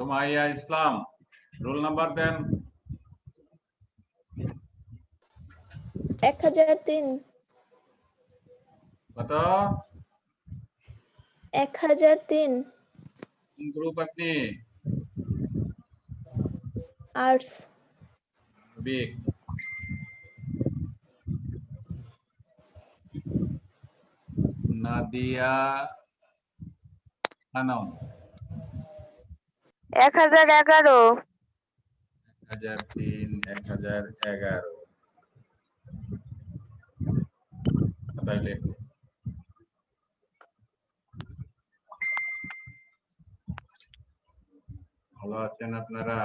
সুমাইয়া ইসলাম, roll number দেন। 1003। কত? 1003। কোন group আপনি? আর্টস। বিগ। নাদিয়া খানম। 1011। 1003, 1011। খাতায় লেখো। ভালো আছেন আপনারা?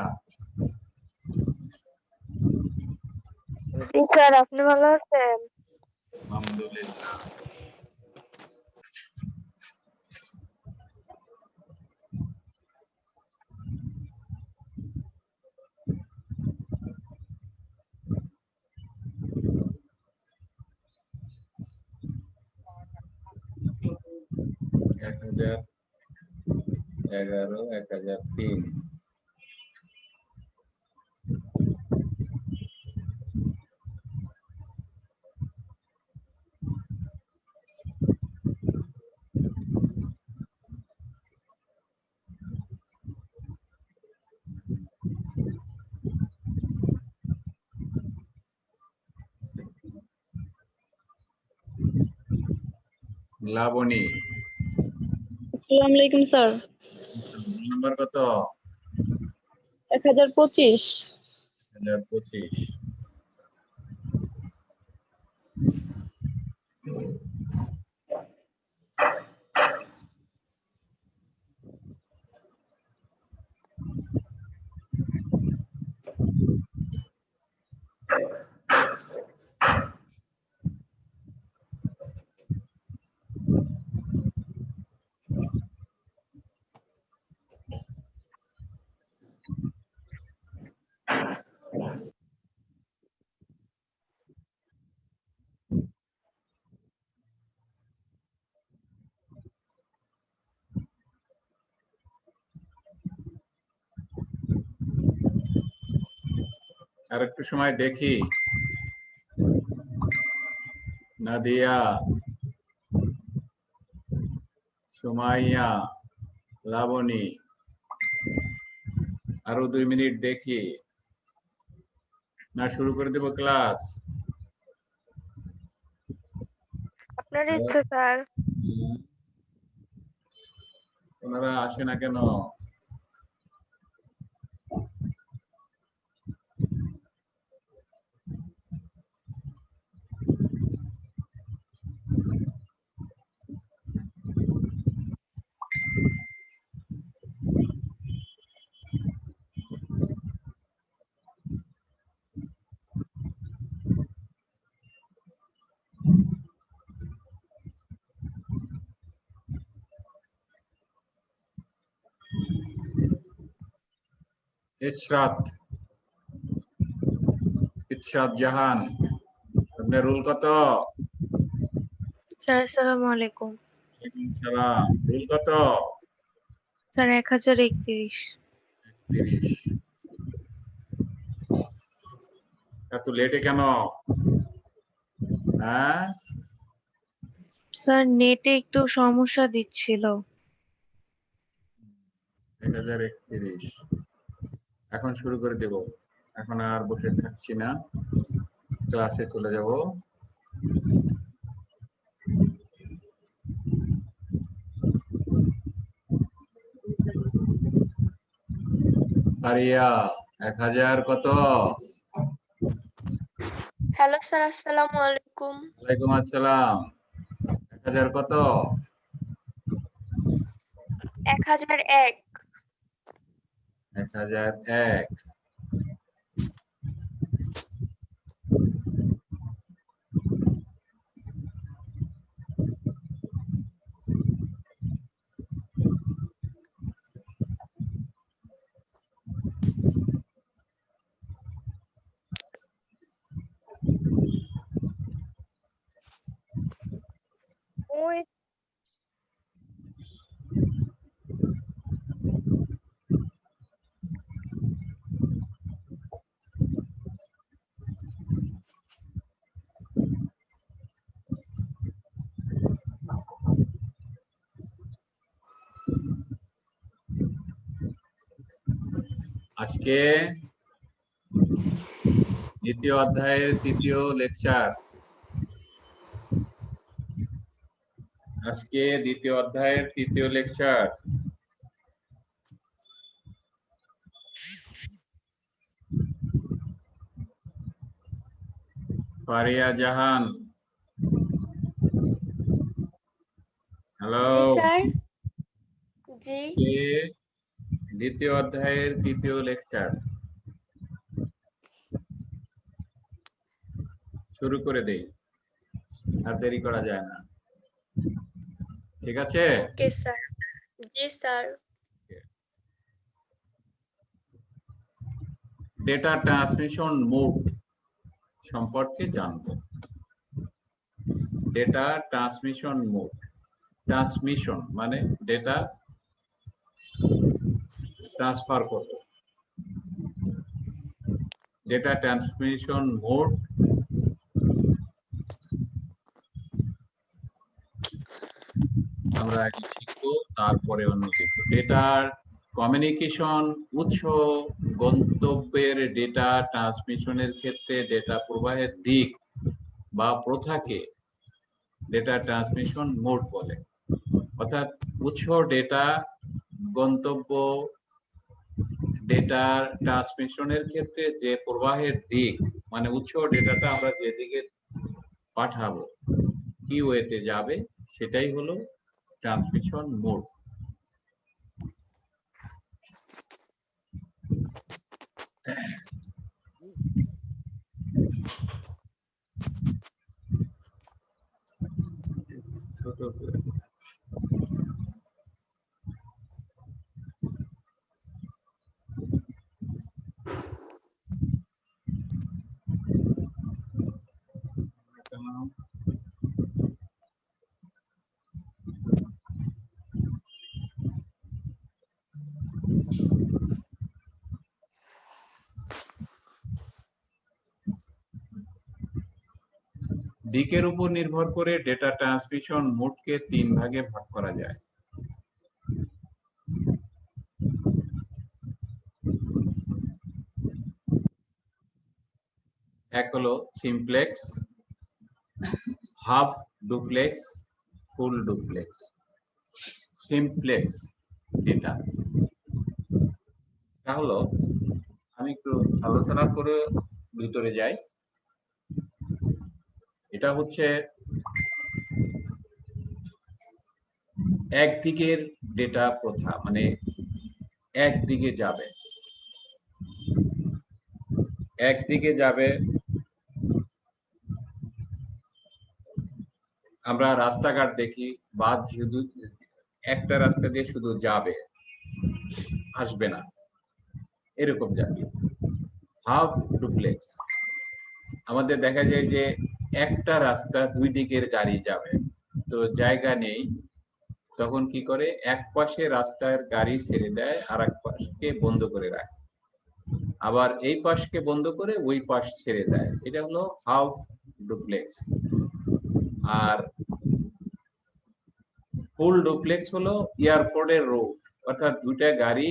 স্যার আপনি ভালো আছেন? আলহামদুলিল্লাহ। এক 1011, 1003। লাবণী। আসসালামু আলাইকুম স্যার। রোল নাম্বার কত? 1025। 1025। আর একটু সময় দেখি। নাদিয়া, সুমাইয়া, লাবণী, আরো 2 মিনিট দেখি, না শুরু করে দেব ক্লাস? আপনার ইচ্ছা স্যার। ওনারা আসে না কেন? ইশরাত, ইশরাত জাহান, আপনার রোল কত? স্যার আসসালামু আলাইকুম। ওয়ালাইকুম সালাম। রোল কত? স্যার 1031। 30। এত লেটে কেন? হ্যাঁ, স্যার নেটে একটু সমস্যা দিচ্ছিল। 1031। এখন শুরু করে দেব। এখন আর বসে থাকছি না, ক্লাসে চলে যাব। আরিয়া, 1000 কত? হ্যালো স্যার আসসালামু আলাইকুম। ওয়ালাইকুম আসসালাম। 1000 কত? 1001। 1001। ওই আজকে দ্বিতীয় অধ্যায়ের তৃতীয় লেকচার। আজকে দ্বিতীয় অধ্যায়ের তৃতীয় লেকচার। ফারিয়া জাহান, হ্যালো। জি স্যার। জি দ্বিতীয় অধ্যায়ের তৃতীয় লেকচার শুরু করে দেই, আর দেরি করা যায় না। ঠিক আছে? Okay sir. জি স্যার। ডেটা ট্রান্সমিশন মোড সম্পর্কে জানবো। ডেটা ট্রান্সমিশন মোড, ট্রান্সমিশন মানে ডেটা ট্রান্সফার করব। ডেটা ট্রান্সমিশন মোড আমরা আগে শিখবো, তারপরে অন্য কিছু। ডেটার কমিউনিকেশন, উৎস গন্তব্যের ডেটা ট্রান্সমিশনের ক্ষেত্রে ডেটা প্রবাহের দিক বা প্রথাকে ডেটা ট্রান্সমিশন মোড বলে। অর্থাৎ উৎস ডেটা, গন্তব্য ডেটা ট্রান্সমিশনের ক্ষেত্রে যে প্রবাহের দিক, মানে উৎস ডেটাটা আমরা যেদিকে পাঠাবো, কি ওয়েতে যাবে, সেটাই হলো ট্রান্সমিশন মোড। ছোট করে দিকের উপর নির্ভর করে ডেটা ট্রান্সমিশন মোডকে 3 ভাগে ভাগ করা যায়। এক হলো simplex, half duplex, full duplex. Simplex data হলো, আমি একটু আলোচনা করে ভিতরে যাই। এটা হচ্ছে একদিকের ডেটা প্রথা, মানে একদিকে যাবে, একদিকে যাবে। আমরা রাস্তাঘাট দেখি, বাস শুধু একটা রাস্তা দিয়ে শুধু যাবে, আসবে না, এরকম জাতীয়। হাফ ডুপ্লেক্স, আমাদের দেখা যায় যে একটা রাস্তা দুই দিকের গাড়ি যাবে, তো জায়গা নেই, তখন কি করে, এক পাশে রাস্তার গাড়ি ছেড়ে দেয়, আর এক পাশকে বন্ধ করে রাখে, আবার এই পাশকে বন্ধ করে ওই পাশ ছেড়ে দেয়। এটা হলো হাফ ডুপ্লেক্স। আর ফুল ডুপ্লেক্স হলো এয়ারপোর্টের রোড, অর্থাৎ দুইটা গাড়ি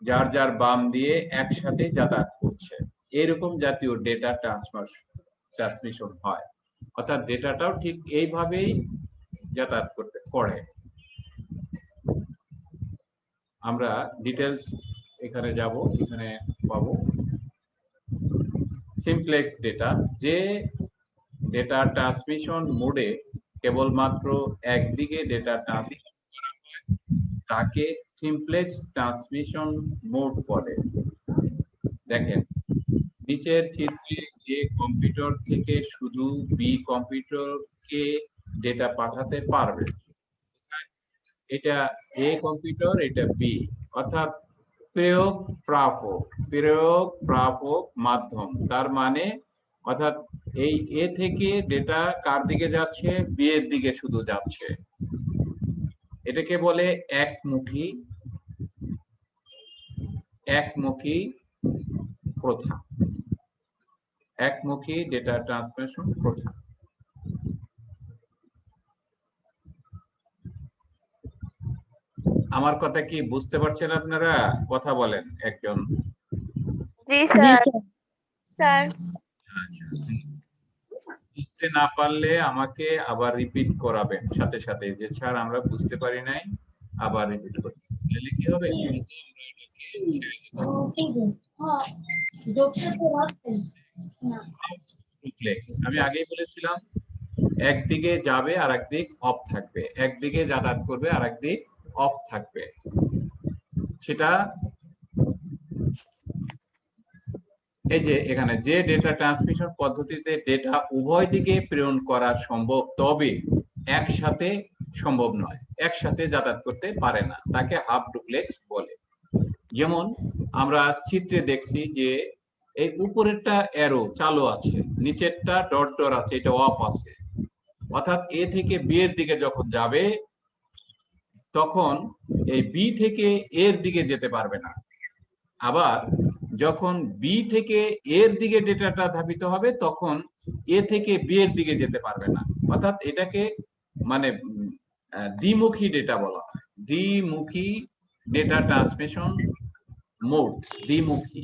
যার যার বাম দিয়ে একসাথে যাতায়াত করছে, এরকম জাতীয় ডেটা ট্রান্সমিশন হয়। অর্থাৎ ডেটাটাও ঠিক এইভাবেই যাতায়াত করতে করে। আমরা ডিটেলস এখানে যাব, এখানে পাবো সিমপ্লেক্স ডেটা। যে ডেটা ট্রান্সমিশন মোডে কেবলমাত্র একদিকে ডেটা ট্রান্সমিশন করা হয় তাকে সিমপ্লেক্স ট্রান্সমিশন মোড বলে। দেখেন নিচের চিত্রে যে কম্পিউটার থেকে শুধু বি কম্পিউটারকে ডেটা পাঠাতে পারবে, এটা এ কম্পিউটার, এটা বি, অর্থাৎ প্রেরক প্রাপক, প্রেরক প্রাপক মাধ্যম। তার মানে অর্থাৎ এই এ থেকে ডেটা কার দিকে যাচ্ছে, বি এর দিকে শুধু যাচ্ছে। এটাকে বলে একমুখী, একমুখী প্রথা, একমুখী ডেটা ট্রান্সমিশন প্রথা। আমার কথা কি বুঝতে পারছেন আপনারা? কথা বলেন একজন। জি জি স্যার স্যার। স্যার বুঝতে না পারলে আমাকে আবার রিপিট করাবেন সাথে সাথে, যে স্যার আমরা বুঝতে পারি নাই, আবার রিপিট করতে। তাহলে কি হবে? আমি আগেই বলেছিলাম একদিকে যাবে আর একদিক অফ থাকবে, একদিকে যাতায়াত করবে আর একদিক অফ থাকবে। সেটা এই যে এখানে যে ডেটা ট্রান্সমিশন পদ্ধতিতে ডেটা উভয় দিকে প্রেরণ করা সম্ভব, তবে একসাথে সম্ভব নয়, একসাথে যাতায়াত করতে পারে না, তাকে হাফ ডুপ্লেক্স বলে। যেমন আমরা চিত্রে দেখছি যে এই উপরেরটা অ্যারো চালু আছে, নিচেরটা ডট ডট আছে, এটা অফ আছে। অর্থাৎ এ থেকে বি এর দিকে যখন যাবে তখন এই বি থেকে এর দিকে যেতে পারবে না। আবার যখন বি থেকে এর দিকে ডেটাটা ধাবিত হবে তখন এ থেকে বি এর দিকে যেতে পারবে না। অর্থাৎ এটাকে মানে দ্বিমুখী ডেটা বলা হয়, দ্বিমুখী ডেটা ট্রান্সমিশন মোড, দ্বিমুখী।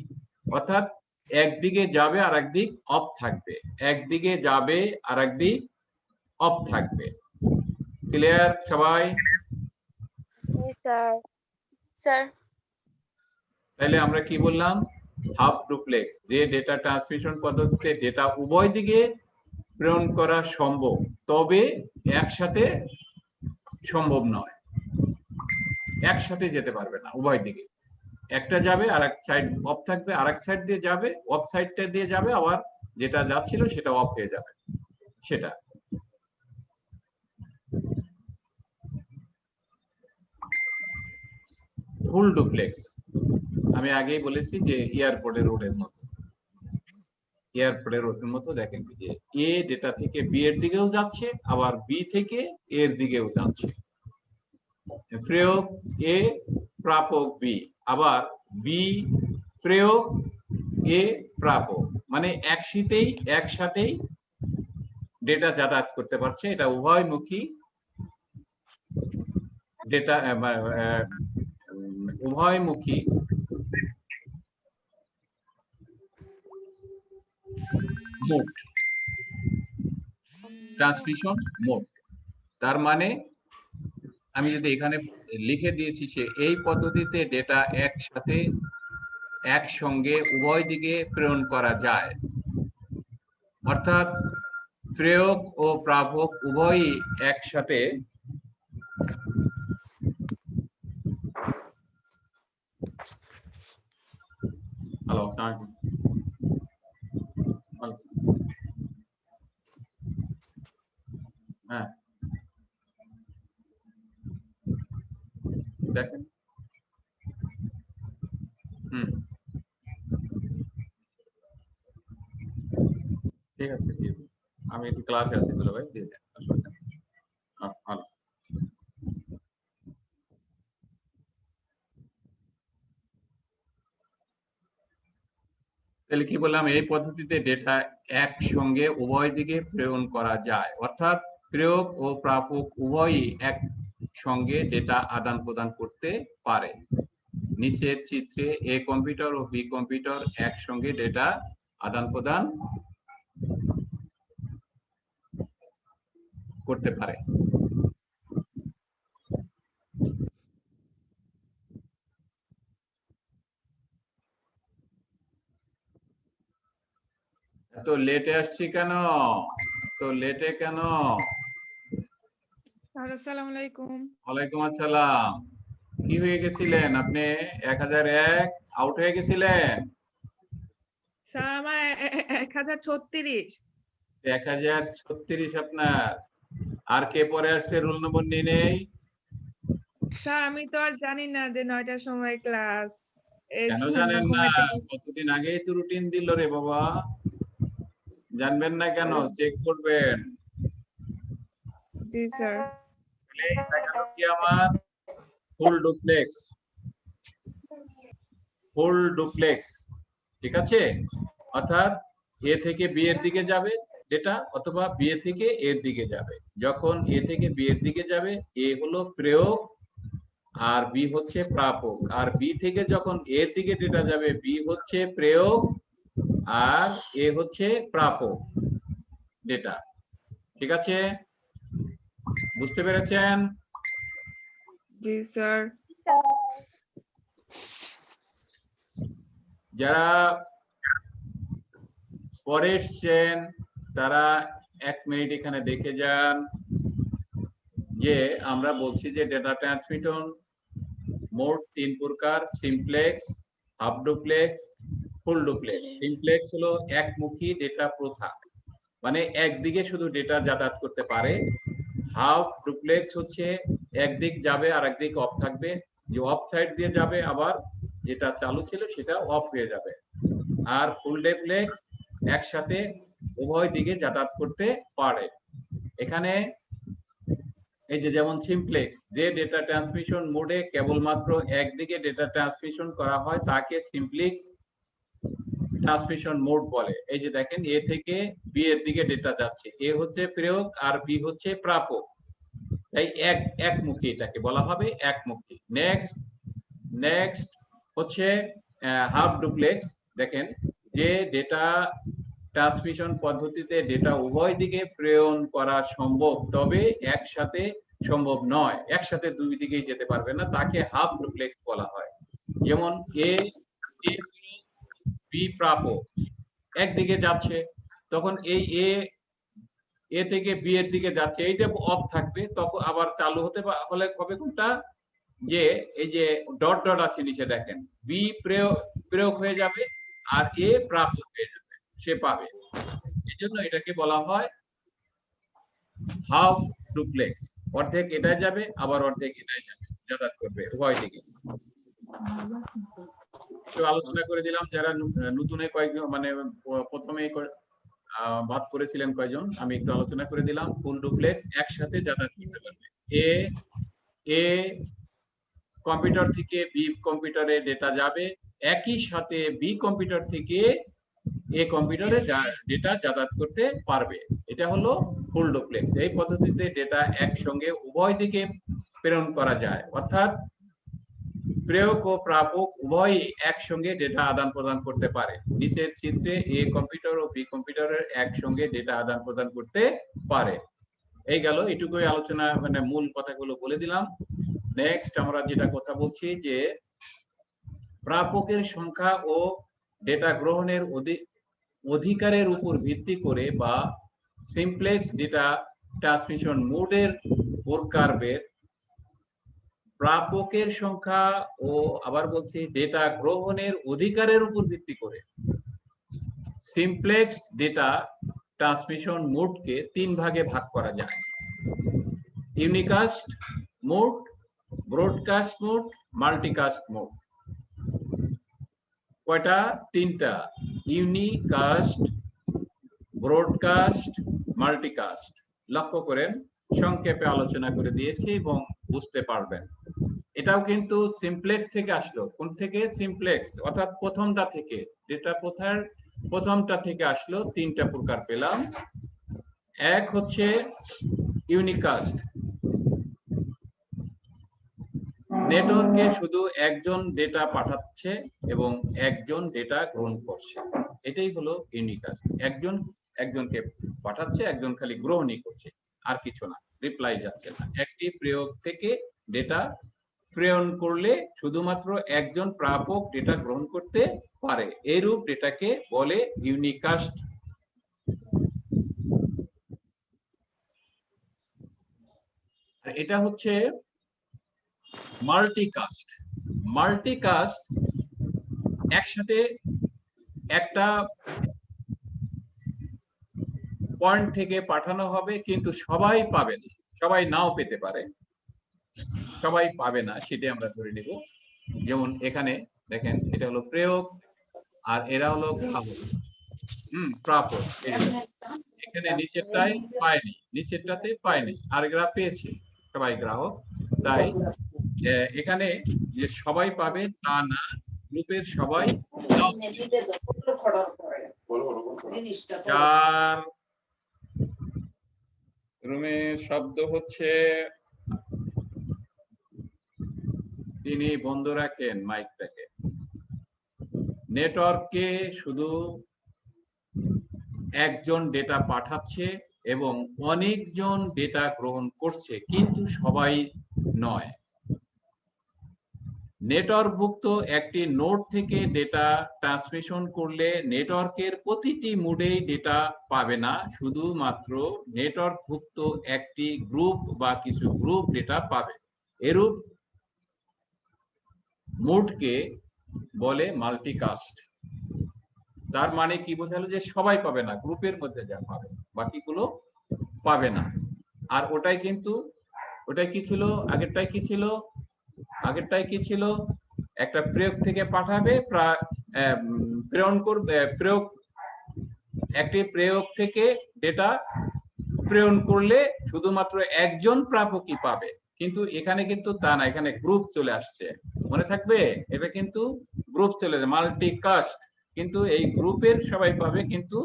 অর্থাৎ একদিকে যাবে আর একদিক অফ থাকবে, একদিকে যাবে আর একদিক অফ থাকবে। ক্লিয়ার সবাই? জি স্যার স্যার তাহলে আমরা কি বললাম? হাফ ডুপ্লেক্স যে ডেটা ট্রান্সমিশন পদ্ধতিতে ডেটা উভয় দিকে প্রেরণ করা সম্ভব, তবে একসাথে সম্ভব নয়, একসাথে যেতে পারবে না উভয় দিকে। একটা যাবে আর এক সাইড অফ থাকবে, আর এক সাইড দিয়ে যাবে, অফ সাইডটা দিয়ে যাবে, আবার যেটা যাচ্ছিল সেটা অফ হয়ে যাবে। সেটা ফুল ডুপ্লেক্স। আমি আগেই বলেছি যে এয়ারপোর্টের রোডের মতো, এয়ারপোর্টের রোডের মতো। দেখেন যে এ ডেটা থেকে বি এর দিকেও যাচ্ছে, আবার বি থেকে এর দিকেও যাচ্ছে। প্রেরক এ, প্রাপক বি, আবার বি প্রেরক এ, প্রাপক, মানে একসাথেই ডেটা যাতায়াত করতে পারছে। এটা উভয়মুখী ডেটা, উভয়মুখী মোড, ট্রান্সমিশন মোড। তার মানে আমি যদি এখানে লিখে দিয়েছি সে এই পদ্ধতিতে ডেটা একসাথে একসঙ্গে উভয় দিকে প্রেরণ করা যায়, অর্থাৎ প্রেরক ও প্রাপক উভয়ই একসাথে হ্যালো হ্যাঁ দেখেন ঠিক আছে, দিয়ে দিন। আমি একটু ক্লাসে আছি বলে ভাই, দিয়ে দেন, অসুবিধা নেই। ভালো। তাহলে কি বললাম? এই পদ্ধতিতে ডেটা একসঙ্গে উভয় দিকে প্রেরণ করা যায়, অর্থাৎ প্রেরক ও প্রাপক উভয়ই একসঙ্গে ডেটা আদান প্রদান করতে পারে। নিচের চিত্রে a computer O B computer একসঙ্গে ডেটা আদান প্রদান করতে পারে। এত লেটে আসছি কেন? এত লেটে কেন? আসসালামু আলাইকুম। ওয়ালাইকুম আসসালাম। কি হয়ে গেছিলেন আপনি? 1001 আউট হয়ে গেছিলেন? স্যার আমার 1036। 1036 আপনার। আর কে পরে আসছে? রোল নম্বর নিয়ে নেই। স্যার আমি তো আর জানি না যে 9টার সময় ক্লাস। কেন জানেন না? কতদিন আগেই তো রুটিন দিল রে বাবা, জানবেন না কেন? চেক করবেন। জি স্যার। কি আমার ফুল ডুপ্লেক্স, ফুল ডুপ্লেক্স, ঠিক আছে? অর্থাৎ এ থেকে বি এর দিকে যাবে ডেটা, অথবা বি এ থেকে এর দিকে যাবে। যখন এ থেকে বি এর দিকে যাবে, এ হলো প্রেরক আর বি হচ্ছে প্রাপক। আর বি থেকে যখন এর দিকে ডেটা যাবে, বি হচ্ছে প্রেয়ক আর এ হচ্ছে প্রাপক ডেটা। ঠিক আছে, বুঝতে পেরেছেন? জি স্যার। যারা পরে এসছেন তারা 1 মিনিট এখানে দেখে যান যে আমরা বলছি যে ডেটা ট্রান্সমিশন মোট 3 প্রকার: simplex, half duplex, full duplex. Simplex হলো একমুখী ডেটা প্রথা, মানে একদিকে শুধু ডেটা যাতায়াত করতে পারে। হাফ ডুপ্লেক্স হচ্ছে একদিক যাবে আর একদিক অফ থাকবে, যে অফ সাইড দিয়ে যাবে আবার যেটা চালু ছিল সেটা অফ হয়ে যাবে। আর ফুল ডুপ্লেক্স একসাথে উভয় দিকে যাতায়াত করতে পারে। এখানে এই যে যেমন সিমপ্লেক্স, যে ডেটা ট্রান্সমিশন মোডে কেবলমাত্র একদিকে ডেটা ট্রান্সমিশন করা হয় তাকে সিমপ্লেক্স ট্রান্সমিশন মোড বলে। এই যে দেখেন, এ থেকে বি এর দিকে ডেটা যাচ্ছে, এ হচ্ছে প্রেরক আর বি হচ্ছে প্রাপক, তাই একমুখী, এটাকে বলা হবে একমুখী। নেক্সট হচ্ছে হাফ ডুপ্লেক্স। দেখেন, যে ডেটা ট্রান্সমিশন পদ্ধতিতে ডেটা উভয় দিকে প্রেরণ করা সম্ভব, তবে একসাথে সম্ভব নয়, একসাথে দুই দিকেই যেতে পারবে না, তাকে হাফ ডুপ্লেক্স বলা হয়। যেমন এ বি প্রাপক একদিকে যাচ্ছে, তখন এই এ থেকে বি এর দিকে যাচ্ছে, এইটা অফ থাকবে, তখন আবার চালু হতে হলে হবে কোনটা, যে এই যে ডট ডট আছে নিচে দেখেন, বি প্রয়োগ হয়ে যাবে আর এ প্রাপক হয়ে যাবে, সে পাবে। এই জন্য এটাকে বলা হয় হাফ ডুপ্লেক্স। অর্ধেক এটাই যাবে আবার অর্ধেক এটাই যাবে, যাতায়াত করবে উভয় দিকে। একটু আলোচনা করে দিলাম, যারা নতুন কয়েকজন মানে প্রথমে ভাগ করেছিলেন কয়জন, আমি একটু আলোচনা করে দিলাম। ফুল ডুপ্লেক্স একসাথে যাতায়াত করতে পারবে। এ কম্পিউটার থেকে বি কম্পিউটারে ডেটা যাবে, একই সাথে বি কম্পিউটার থেকে এ কম্পিউটারে ডেটা যাতায়াত করতে পারবে। এটা হলো ফুল ডুপ্লেক্স। এই পদ্ধতিতে ডেটা একসঙ্গে উভয় দিকে প্রেরণ করা যায়, অর্থাৎ প্রেরক ও প্রাপক উভয়ই একসঙ্গে ডেটা আদান প্রদান করতে পারে। নিচের চিত্রে এ কম্পিউটার ও বি কম্পিউটারের একসঙ্গে ডেটা আদান প্রদান করতে পারে। এই গেল, এটুকুই আলোচনা, মানে মূল কথাগুলো বলে দিলাম। নেক্সট আমরা যেটা কথা বলছি যে প্রাপকের সংখ্যা ও ডেটা গ্রহণের অধিকারের উপর ভিত্তি করে বা সিমপ্লেক্স ডেটা ট্রান্সমিশন মোডের প্রকারভেদ, প্রাপকের সংখ্যা ও আবার বলছি ডেটা গ্রহণের অধিকারের উপর ভিত্তি করে সিমপ্লেক্স ডেটা ট্রান্সমিশন মোডকে 3 ভাগে ভাগ করা যায়: unicast mode, broadcast mode, multicast mode. কয়টা? 3টা: ইউনিকাস্ট, ব্রডকাস্ট, মাল্টিকাস্ট। লক্ষ্য করেন, সংক্ষেপে আলোচনা করে দিয়েছি এবং বুঝতে পারবেন। এটাও কিন্তু সিমপ্লেক্স থেকে আসলো। কোন থেকে? সিমপ্লেক্স, অর্থাৎ প্রথমটা থেকে, ডেটা প্রথার প্রথমটা থেকে আসলো। 3টা প্রকার পেলাম। এক হচ্ছে ইউনিকাস্ট, নেটওয়ার্কে শুধু একজন ডেটা পাঠাচ্ছে এবং একজন ডেটা গ্রহণ করছে, এটাই হলো ইউনিকাস্ট। একজনকে পাঠাচ্ছে, একজন খালি গ্রহণই করছে, আর কিছু না, রিপ্লাই যাচ্ছে না। একটি প্রয়োগ থেকে ডেটা প্রেরণ করলে শুধুমাত্র একজন প্রাপক ডেটা গ্রহণ করতে পারে, এইরূপ ডেটাকে বলে ইউনিকাস্ট। আর এটা হচ্ছে মাল্টিকাস্ট। মাল্টিকাস্ট একসাথে একটা পয়েন্ট থেকে পাঠানো হবে, কিন্তু সবাই পাবে না, সবাই নাও পেতে পারে, সবাই পাবে না, সেটা আমরা ধরে নেব। যেমন এখানে দেখেন, এটা হলো প্রয়োগ আর এরা হলো গ্রাহক, প্রাপক। এখানে নিচেরটাই পায়নি, নিচেরটাতে পায়নি, আর এরা পেয়েছে, সবাই গ্রাহক। তাই এখানে যে সবাই পাবে তা না, গ্রুপের সবাই নাও পেতে পারে। যার রুমে শব্দ হচ্ছে, তিনি বন্ধ রাখেন মাইকটাকে। নেটওয়ার্কে শুধু একজন ডেটা পাঠাচ্ছে এবং অনেকজন ডেটা গ্রহণ করছে, কিন্তু সবাই নয়। নেটওয়ার্কভুক্ত একটি নোড থেকে ডেটা ট্রান্সমিশন করলে নেটওয়ার্কের প্রতিটি মোডেই ডেটা পাবে না, শুধুমাত্র নেটওয়ার্কভুক্ত একটি গ্রুপ বা কিছু গ্রুপ ডেটা পাবে। এরূপ মোডকে বলে মাল্টিকাস্ট। তার মানে কি বোঝালো? যে সবাই পাবে না, গ্রুপের মধ্যে যা পাবে বাকিগুলো পাবে না। আর ওটাই কিন্তু, ওটাই কি ছিল? আগেরটাই কি ছিল? আগেরটাই কি ছিল? একটা প্রয়োগ থেকে পাঠাবে, প্রেরণ করবে, প্রয়োগ, একটি প্রয়োগ থেকে ডেটা প্রেরণ করলে শুধুমাত্র একজন প্রাপকই পাবে, কিন্তু এখানে কিন্তু তা না, এখানে গ্রুপ চলে আসছে। মনে থাকবে, এটা কিন্তু গ্রুপ চলে যায়, মাল্টিকাস্ট। কিন্তু এই গ্রুপের সবাই পাবে, কিন্তু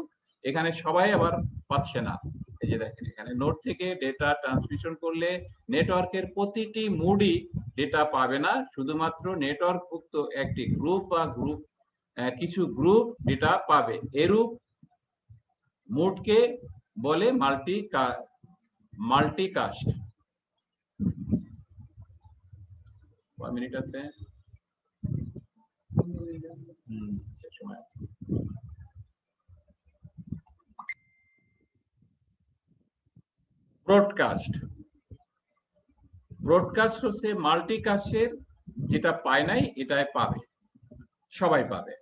এখানে সবাই আবার পাচ্ছে না। এই যে দেখেন, এখানে নোড থেকে ডেটা ট্রান্সমিশন করলে নেটওয়ার্কের প্রতিটি মোডই ডেটা পাবে না, শুধুমাত্র নেটওয়ার্কভুক্ত একটি গ্রুপ বা গ্রুপ কিছু গ্রুপ ডেটা পাবে। এরূপ মোডকে বলে মাল্টিকাস্ট। কয় মিনিট আছে? শেষ সময় আছে। ব্রডকাস্ট। ব্রডকাস্ট হচ্ছে মাল্টিকাস্টের যেটা পায় নাই এটাই পাবে, সবাই পাবে,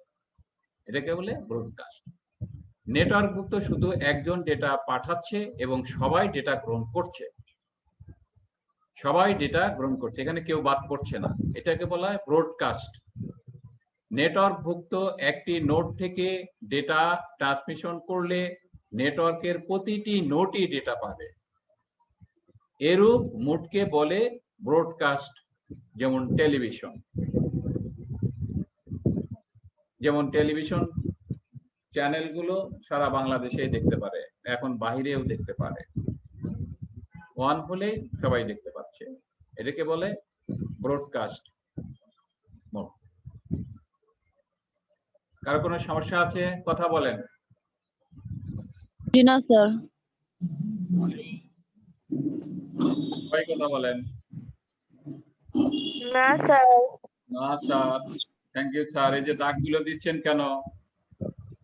এটাকে বলে ব্রডকাস্ট। নেটওয়ার্কভুক্ত শুধু একজন ডেটা পাঠাচ্ছে এবং সবাই ডেটা গ্রহণ করছে, সবাই ডেটা গ্রহণ করছে, এখানে কেউ বাদ পড়ছে না, এটাকে বলা হয় ব্রডকাস্ট। নেটওয়ার্কভুক্ত একটি নোড থেকে ডেটা ট্রান্সমিশন করলে নেটওয়ার্কের প্রতিটি নোডই ডেটা পাবে। এরূপ মোডকে বলে ব্রডকাস্ট। যেমন টেলিভিশন, যেমন টেলিভিশন চ্যানেলগুলো সারা বাংলাদেশে দেখতে পারে, এখন বাহিরেও দেখতে পারে, ওয়ান হলেই সবাই দেখতে পাচ্ছে, এটাকে বলে ব্রডকাস্ট মোড। কারো কোনো সমস্যা আছে? কথা বলেন। জি না স্যার। সবাই কথা বলেন। না স্যার। না স্যার। Thank you sir. এই যে দাগগুলো দিচ্ছেন কেন?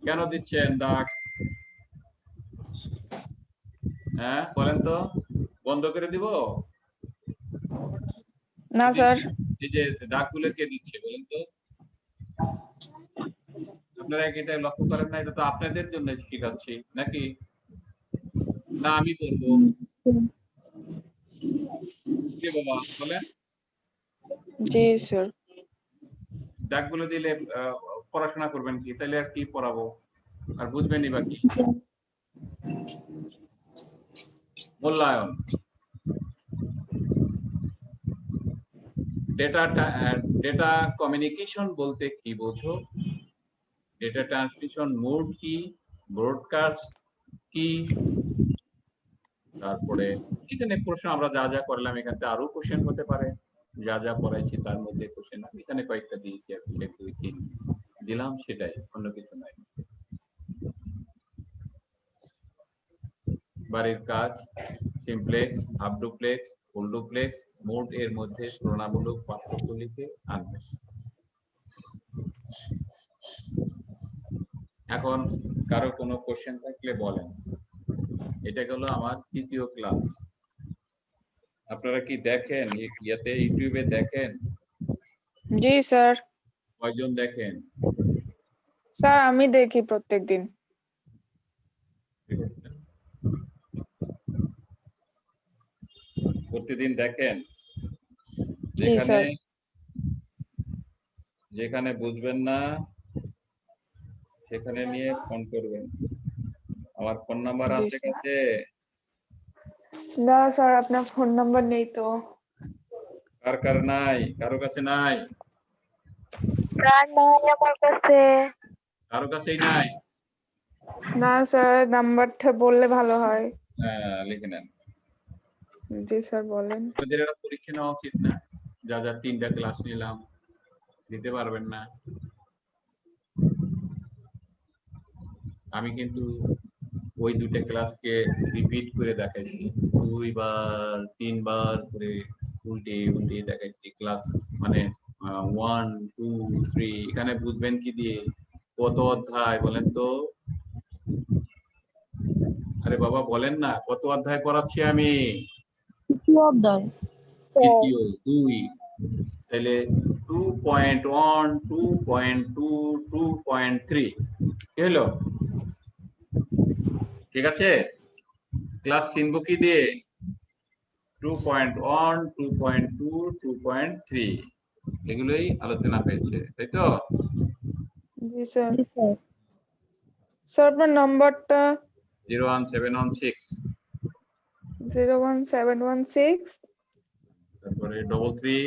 কেন দিচ্ছেন দাগ? হ্যাঁ বলেন তো, বন্ধ করে দিব? না স্যার। এই যে দাগগুলো কে দিচ্ছে বলেন তো? আপনারা কি এটা লক্ষ্য করেন না? এটা তো আপনাদের জন্য শেখাচ্ছি নাকি? না আমি করবো? কি বাবা বলেন? জি স্যার। দাগগুলো দিলে পড়াশোনা করবেন কি? তাহলে আর কি পড়াবো? আর বুঝবেনই বা কি? মূল্যায়ন। ডেটা কমিউনিকেশন বলতে কি বোঝো? ডেটা ট্রান্সমিশন মোড কি? ব্রডকাস্ট কি? তারপরে এখানে প্রশ্ন আমরা যা যা করলাম, এখানে আরো কোশ্চেন হতে পারে, যা যা পড়াইছি তার মধ্যে কোশ্চেন আমি এখানে কয়েকটা দিয়েছি, আর 1 2 3 দিলাম, সেটাই, অন্য কিছু নাই। বাড়ির কাজ, simplex, half duplex, full duplex, mode এর মধ্যে তুলনামূলক পার্থক্য লিখে আনবে। এখন কারো কোনো কোশ্চেন থাকলে বলেন। এটা গেল আমার 2য় ক্লাস। আপনারা কি দেখেন ইয়াতে, ইউটিউবে দেখেন? জি স্যার। কয়জন দেখেন? স্যার আমি দেখি প্রত্যেকদিন। প্রতিদিন দেখেন? জি স্যার। যেখানে বুঝবেন না সেখানে নিয়ে ফোন করবেন। আমার ফোন নাম্বার জি আছে স্যার। কাছে? না স্যার আপনার ফোন নাম্বার নেই তো। কার কার নাই? কারো কাছে নাই? স্যার নাই আমার কাছে। কারো কাছেই নাই? না স্যার নাম্বারটা বললে ভালো হয়। হ্যাঁ লিখে নেন। জি স্যার বলেন। আপনাদের এটা পরীক্ষা নেওয়া উচিত না? যা যা 3টা ক্লাস নিলাম দিতে পারবেন না। আমি কিন্তু ওই 2টা ক্লাসকে রিপিট করে দেখাইছি, 2 বার 3 বার করে উল্টে উল্টে দেখাইছি ক্লাস, মানে 1 2 3। এখানে বুঝবেন কি দিয়ে? কত অধ্যায় বলেন তো? আরে বাবা বলেন না, কত অধ্যায় পড়াচ্ছি আমি? দ্বিতীয় 2। তাহলে 2.1 2.2 2.3 কি হলো? ঠিক আছে, ক্লাস চিনবো কি দিয়ে? 2.1 2.2 2.3 এগুলোই আলোচনা হয়েছে, তাই তো? জি স্যার। স্যার আপনার নাম্বারটা 01716, 01716 তারপরে 33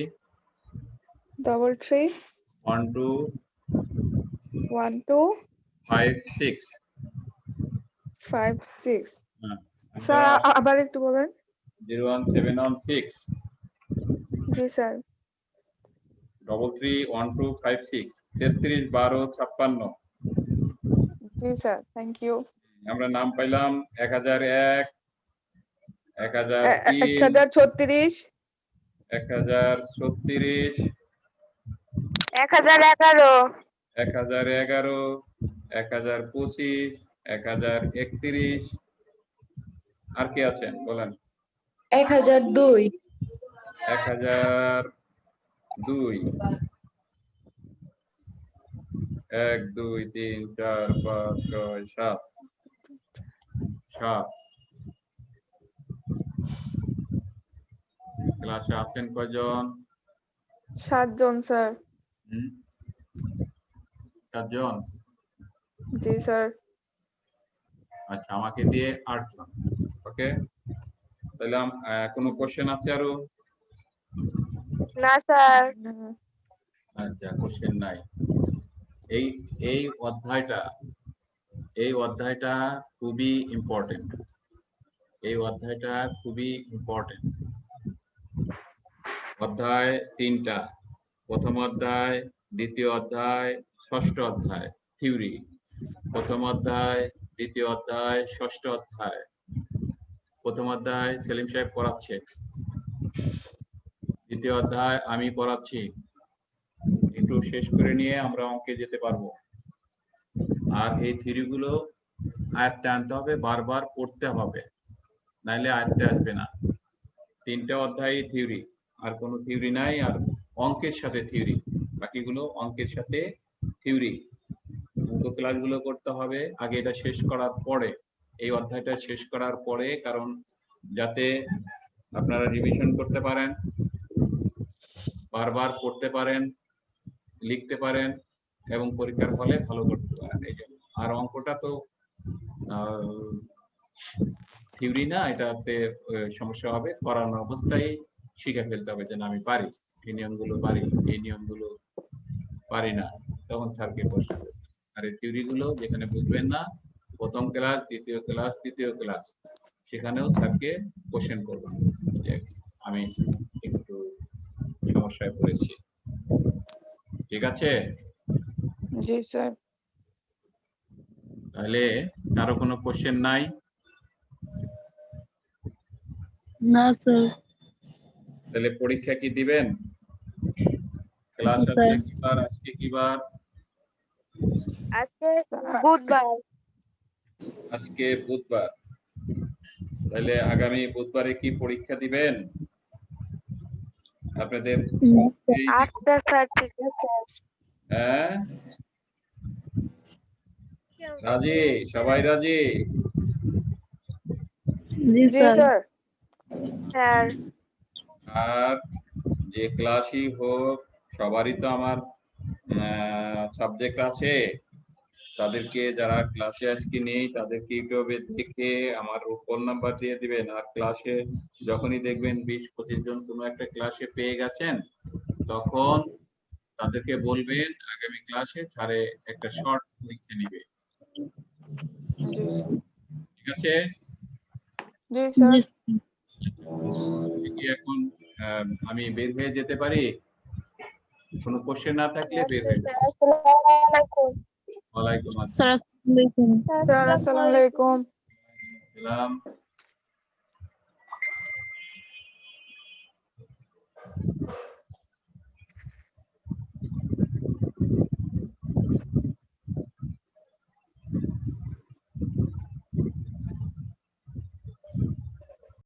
33 12 12 56। 56। হ্যাঁ, স্যার আবার একটু বলেন। 01716 জি স্যার। 33 12 56 33 12 56। জি স্যার, থ্যাংক ইউ। আমরা নাম পাইলাম 1001 1003 1036 1036 1011 1011 1025 1031। আর কি আছেন বলেন? 1002 1002 1 2 3 4 5 6 7 7। ক্লাসে আছেন কয়জন? 7 জন স্যার। 7 জন। জি স্যার। আচ্ছা, আমাকে দিয়ে 8 জন। ওকে, তাহলে কোনো কোশ্চেন আছে আরো? না স্যার। আচ্ছা, কোশ্চেন নাই। এই এই অধ্যায়টা খুবই ইম্পর্টেন্ট। এই অধ্যায়টা খুবই ইম্পর্টেন্ট। অধ্যায় 3টা, প্রথম অধ্যায়, দ্বিতীয় অধ্যায়, ষষ্ঠ অধ্যায় থিওরি। প্রথম অধ্যায়, দ্বিতীয় অধ্যায়, ষষ্ঠ অধ্যায়। প্রথম অধ্যায় সেলিম সাহেব পড়াচ্ছে, দ্বিতীয় অধ্যায় আমি পড়াচ্ছি। একটু শেষ করে নিয়ে আমরা অঙ্কে যেতে পারবো। আর এই থিওরিগুলো আয়ত্তে আনতে হবে, বারবার পড়তে হবে, নাইলে আয়ত্তে আসবে না। 3টা অধ্যায় থিওরি, আর কোনো থিওরি নাই। আর অঙ্কের সাথে থিওরি, বাকিগুলো অঙ্কের সাথে থিওরি। অঙ্ক ক্লাসগুলো করতে হবে আগে, এটা শেষ করার পরে, এই অধ্যায়টা শেষ করার পরে, কারণ যাতে আপনারা রিভিশন করতে পারেন, বারবার পড়তে পারেন, লিখতে পারেন এবং পরীক্ষার ফলে ভালো করতে পারেন এই জন্য। আর অঙ্কটা তো থিওরি না, এটাতে সমস্যা হবে, করানো অবস্থায় শিখে ফেলতে হবে যে না আমি পারি, এই নিয়মগুলো পারি, এই নিয়মগুলো পারি না, তখন স্যারকে প্রশ্ন করবে। আর এই থিওরিগুলো যেখানে বুঝবেন না, প্রথম ক্লাস, দ্বিতীয় ক্লাস, তৃতীয় ক্লাস, সেখানেও স্যারকে কোশ্চেন করবেন যে আমি একটু সমস্যায় পড়েছি। ঠিক আছে? জি স্যার। তাহলে কারো কোনো কোশ্চেন নাই? না স্যার। তাহলে পরীক্ষা কি দিবেন? ক্লাস আছে কি বার? আজকে কি বার? আজকে বুধবার। আজকে বুধবার। তাহলে আগামী বুধবারে কি পরীক্ষা দিবেন আপনাদের? আচ্ছা স্যার, ঠিক আছে। হ্যাঁ, রাজি? সবাই রাজি? জি জি স্যার। স্যার, আর যে ক্লাসই হোক, সবারই তো আমার সাবজেক্ট আছে। তাদেরকে, যারা ক্লাসে আজকে নেই, তাদেরকে ইউটিউবে দেখে আমার ফোন নাম্বার দিয়ে দিবেন। আর ক্লাসে যখনই দেখবেন 20-25 জন কোনো একটা ক্লাসে পেয়ে গেছেন, তখন তাদেরকে বলবেন আগামী ক্লাসে স্যারে একটা শর্ট পরীক্ষা নিবে। জি ঠিক আছে? জি স্যার। কি এখন আমি বের হয়ে যেতে পারি? কোনো কোশ্চেন না থাকলে বের হয়ে যাবো। আসসালামু আলাইকুম। ওয়ালাইকুম স্যার আসসালামু আলাইকুম। স্যার আসসালামু আলাইকুম। আসসালাম।